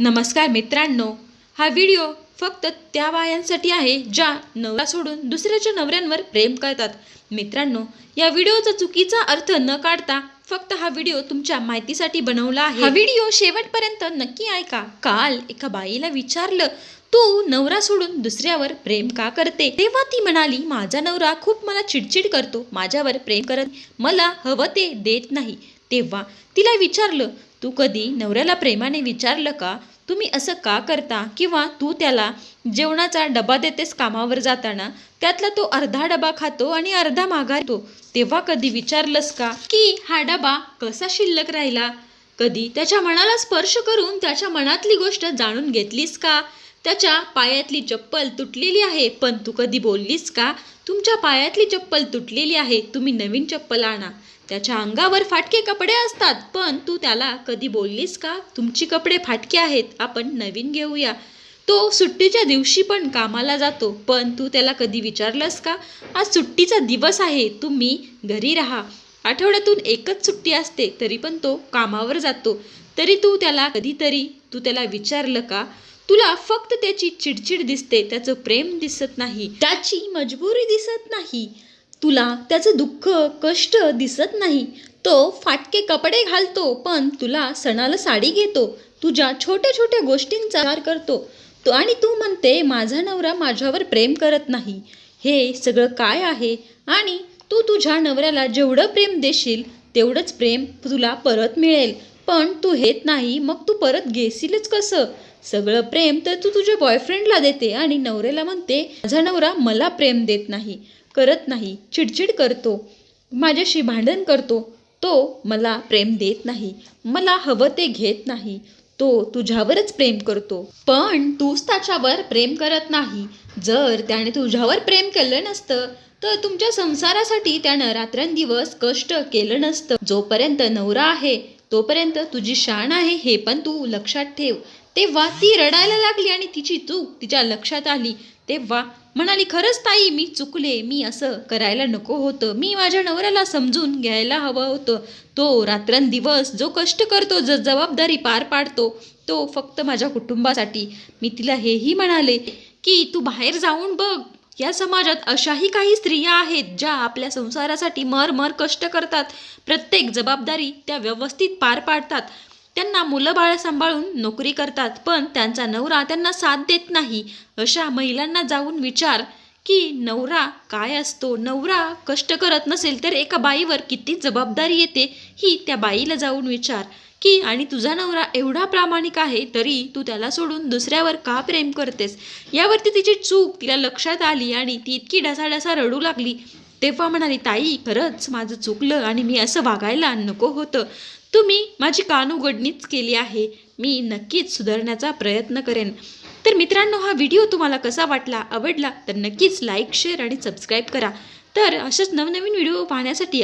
नमस्कार मित्रांनो, हा व्हिडिओ फक्त त्या बायांसाठी आहे ज्या नवरा सोडून दुसऱ्याच्या नवऱ्यांवर प्रेम करतात। मित्रांनो, या व्हिडिओचा चुकीचा अर्थ न काढता फक्त हा व्हिडिओ तुमच्या माहितीसाठी बनवला आहे। हा व्हिडिओ शेवटपर्यंत नक्की ऐका। काल एका बाईला विचारलं, तू नवरा सोडून दुसऱ्यावर प्रेम का करते? तेव्हा ती म्हणाली, माझा नवरा खूप मला चिडचिड करतो, माझ्यावर प्रेम करत, मला हवं ते देत नाही। तेव्हा तिला विचारलं, तू कधी नवऱ्याला प्रेमाने विचारलं का, तुम्ही असं का करता? किंवा तू त्याला जेवणाचा डबा देतेस कामावर जाताना, त्यातला तो अर्धा डबा खातो आणि अर्धा माघारतो, तेव्हा कधी विचारलंस का की हा डबा कसा शिल्लक राहिला? कधी त्याच्या मनाला स्पर्श करून त्याच्या मनातली गोष्ट जाणून घेतलीस का? त्याच्या पायातली चप्पल तुटलेली आहे, पण तू कधी बोललीस का, तुमच्या पायातली चप्पल तुटलेली आहे, तुम्ही नवीन चप्पल आणा? त्याच्या अंगावर फाटके कपडे असतात, पण तू त्याला कधी बोललीस का, तुमची कपडे फाटके आहेत, आपण नवीन घेऊया? तो सुट्टीच्या दिवशी पण कामाला जातो, पण तू त्याला कधी विचारलंस का, आज सुट्टीचा दिवस आहे, तुम्ही घरी राहा? आठवड्यातून एकच सुट्टी असते, तरी पण तो कामावर जातो, तरी तू त्याला विचारलं का? तुला फक्त त्याची चिडचिड दिसते, त्याचं प्रेम दिसत नाही, त्याची मजबुरी दिसत नाही, तुला त्याचं दुःख कष्ट दिसत नाही। तो फाटके कपडे घालतो, पण तुला सणाला साडी घेतो, तुझ्या छोट्या छोट्या गोष्टींचा विचार करतो तो, आणि तू म्हणते माझा नवरा माझ्यावर प्रेम करत नाही। हे सगळं काय आहे? आणि तू तुझ्या नवऱ्याला जेवढं प्रेम देशील तेवढंच प्रेम तुला परत मिळेल, पण तू हेत नाही, मग तू परत घेशीलच कसं? सगळं प्रेम तर तू तुझ्या बॉयफ्रेंडला देते आणि नवऱ्याला म्हणते माझा नवरा मला प्रेम देत नाही, करत नाही, चिडचिड करतो, माझ्याशी भांडण करतो, तो मला प्रेम देत नाही, मला हवं ते घेत नाही, तो तुझ्यावरच प्रेम करतो, पण तूच त्याच्यावर प्रेम करत नाही। जर त्याने तुझ्यावर प्रेम केलं नसतं तर तुमच्या संसारासाठी त्यानं रात्रंदिवस कष्ट केलं नसतं। जोपर्यंत नवरा आहे तोपर्यंत तुझी शान आहे, हे पण तू लक्षात ठेव। तेव्हा ती रडायला लागली आणि तिची चूक तिच्या लक्षात आली। तेव्हा म्हणाली, खरंच ताई, मी चुकले, मी असं करायला नको होतं, मी माझ्या नवऱ्याला समजून घ्यायला हवं होतं। तो रात्रंदिवस जो कष्ट करतो, जो जबाबदारी पार पाडतो, तो फक्त माझ्या कुटुंबासाठी। मी तिला हेही म्हणाले की तू बाहेर जाऊन बघ, या समाजात अशाही काही स्त्रिया आहेत ज्या आपल्या संसारासाठी मर कष्ट करतात, प्रत्येक जबाबदारी त्या व्यवस्थित पार पाडतात, त्यांना मुलं बाळ सांभाळून नोकरी करतात, पण त्यांचा नवरा त्यांना साथ देत नाही। अशा महिलांना जाऊन विचार की नवरा काय असतो, नवरा कष्ट करत नसेल तर एका बाईवर किती जबाबदारी येते, ही त्या बाईला जाऊन विचार की, आणि तुझा नवरा एवढा प्रामाणिक आहे तरी तू त्याला सोडून दुसऱ्यावर का प्रेम करतेस? यावरती तिची चूक तिला लक्षात आली आणि ती इतकी ढसाढसा रडू लागली। तेव्हा म्हणाली, ताई, खरंच माझं चुकलं आणि मी असं वागायला नको होतं, तुम्ही माझी कानउघडणीच केली आहे, मी नक्कीच सुधारण्याचा प्रयत्न करेन। तर मित्रांनो, हा व्हिडिओ तुम्हाला कसा वाटला? आवडला तर नक्कीच लाईक, शेअर आणि सबस्क्राईब करा। तर असेच नवनवीन व्हिडिओ पाहण्यासाठी